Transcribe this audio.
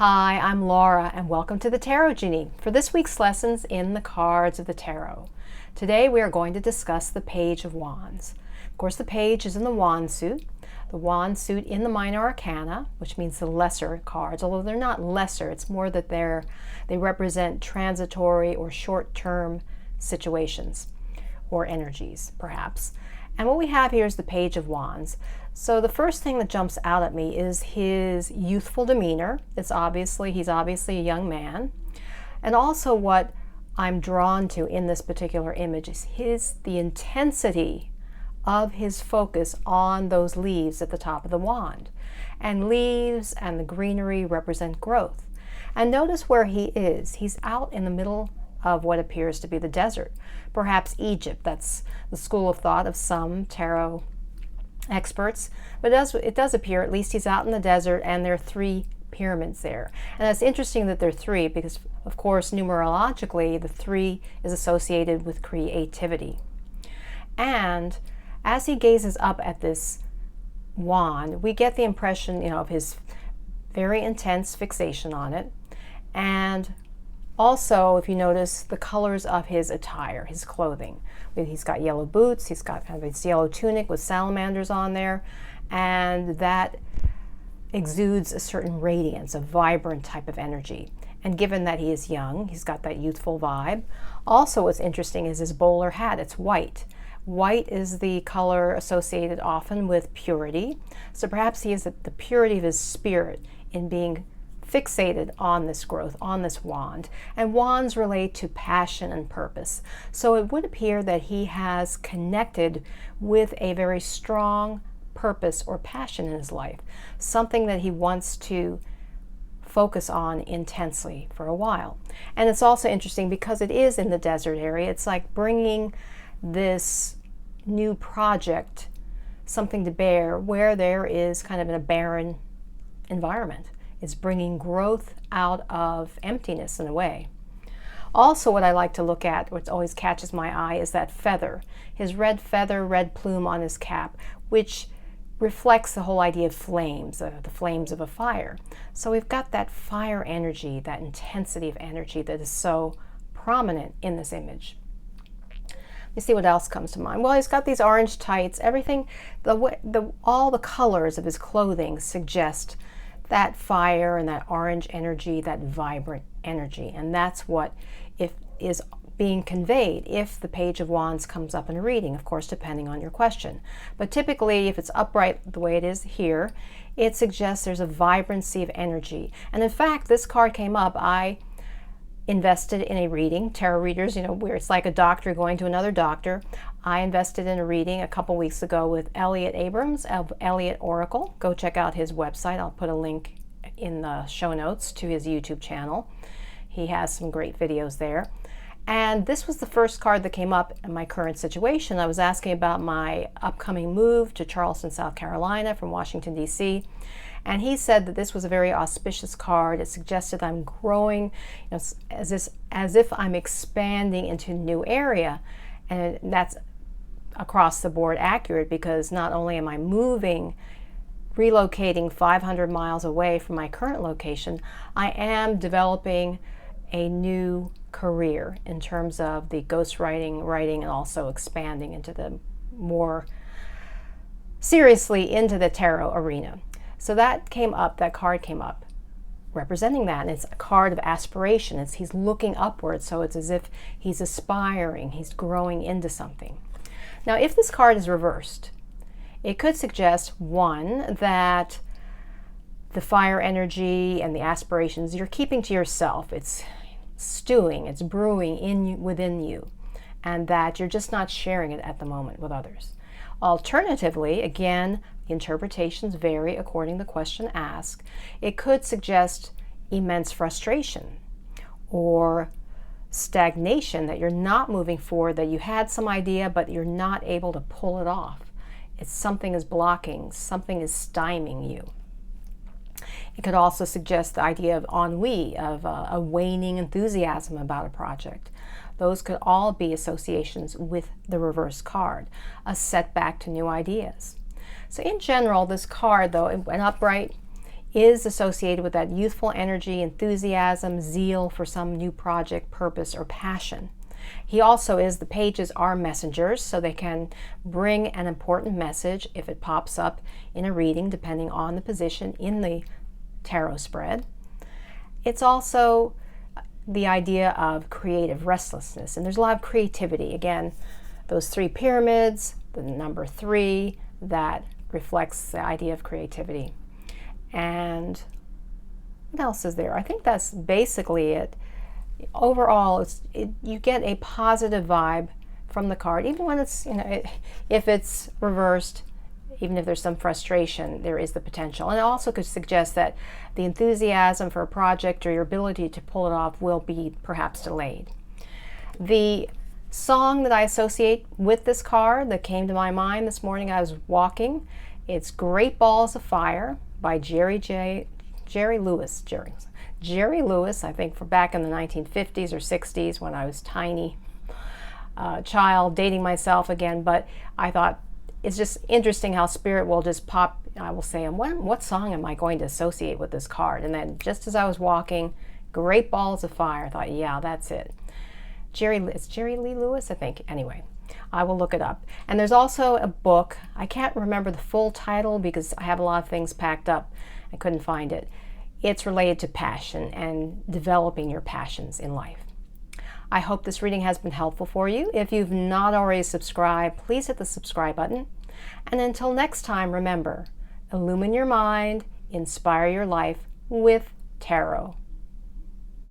Hi, I'm Laura, and welcome to the Tarot Genie for this week's lessons in the cards of the Tarot. Today we are going to discuss the Page of Wands. Of course, the Page is in the Wand suit. The Wand suit in the Minor Arcana, which means the lesser cards, although they're not lesser. It's more that they represent transitory or short-term situations or energies, perhaps. And what we have here is the Page of Wands. So the first thing that jumps out at me is his youthful demeanor. He's obviously a young man. And also what I'm drawn to in this particular image is the intensity of his focus on those leaves at the top of the wand. And leaves and the greenery represent growth. And notice where he is. He's out in the middle of what appears to be the desert. Perhaps Egypt. That's the school of thought of some tarot experts. But it does appear, at least he's out in the desert, and there are three pyramids there. And it's interesting that there are three because, of course, numerologically, the three is associated with creativity. And as he gazes up at this wand, we get the impression, of his very intense fixation on it. And also, if you notice, the colors of his attire, his clothing. He's got yellow boots, he's got kind of this yellow tunic with salamanders on there, and that exudes a certain radiance, a vibrant type of energy. And given that he is young, he's got that youthful vibe. Also, what's interesting is his bowler hat. It's white. White is the color associated often with purity. So perhaps he is the purity of his spirit in being fixated on this growth, on this wand. And wands relate to passion and purpose. So it would appear that he has connected with a very strong purpose or passion in his life, something that he wants to focus on intensely for a while. And it's also interesting because it is in the desert area. It's like bringing this new project, something to bear, where there is kind of a barren environment. It's bringing growth out of emptiness in a way. Also, what I like to look at, what always catches my eye, is that feather. His red feather, red plume on his cap, which reflects the whole idea of flames, the flames of a fire. So we've got that fire energy, that intensity of energy that is so prominent in this image. You see what else comes to mind. Well, he's got these orange tights. Everything, all the colors of his clothing suggest that fire and that orange energy, that vibrant energy. And that's what is being conveyed if the Page of Wands comes up in a reading, of course, depending on your question. But typically, if it's upright the way it is here, it suggests there's a vibrancy of energy. And in fact, this card came up. I invested in a reading. Tarot readers, where it's like a doctor going to another doctor. I invested in a reading a couple weeks ago with Elliot Abrams of Elliot Oracle. Go check out his website. I'll put a link in the show notes to his YouTube channel. He has some great videos there. And this was the first card that came up in my current situation. I was asking about my upcoming move to Charleston, South Carolina from Washington, D.C., and he said that this was a very auspicious card. It suggested I'm growing, as if I'm expanding into a new area. And that's across the board accurate because not only am I relocating 500 miles away from my current location, I am developing a new career in terms of the ghostwriting, writing, and also expanding into the more seriously into the tarot arena. So that card came up representing that, and it's a card of aspiration. He's looking upwards, so it's as if he's aspiring, he's growing into something. Now, if this card is reversed, it could suggest, one, that the fire energy and the aspirations you're keeping to yourself. It's stewing, it's brewing within you, and that you're just not sharing it at the moment with others. Alternatively, again, interpretations vary according to the question asked. It could suggest immense frustration or stagnation, that you're not moving forward, that you had some idea but you're not able to pull it off. Something is blocking, something is stymieing you. It could also suggest the idea of ennui, of a waning enthusiasm about a project. Those could all be associations with the reverse card, a setback to new ideas. So in general, this card, though, it went upright, is associated with that youthful energy, enthusiasm, zeal for some new project, purpose, or passion. He also is, the pages are messengers, so they can bring an important message if it pops up in a reading, depending on the position in the tarot spread. It's also the idea of creative restlessness, and there's a lot of creativity. Again, those 3 pyramids, the number 3, that reflects the idea of creativity. And what else is there? I think that's basically it. Overall, you get a positive vibe from the card, even when it's, if it's reversed, even if there's some frustration, there is the potential. And it also could suggest that the enthusiasm for a project or your ability to pull it off will be perhaps delayed. The song that I associate with this card that came to my mind this morning, I was walking, it's Great Balls of Fire by Jerry Lewis. Jerry Lewis, I think, from back in the 1950s or 60s when I was tiny child, dating myself again, but I thought it's just interesting how spirit will just pop. I will say, what song am I going to associate with this card? And then just as I was walking, Great Balls of Fire, I thought, yeah, that's it. It's Jerry Lee Lewis, I think. Anyway, I will look it up. And there's also a book. I can't remember the full title because I have a lot of things packed up. I couldn't find it. It's related to passion and developing your passions in life. I hope this reading has been helpful for you. If you've not already subscribed, please hit the subscribe button. And until next time, remember, illumine your mind, inspire your life with tarot.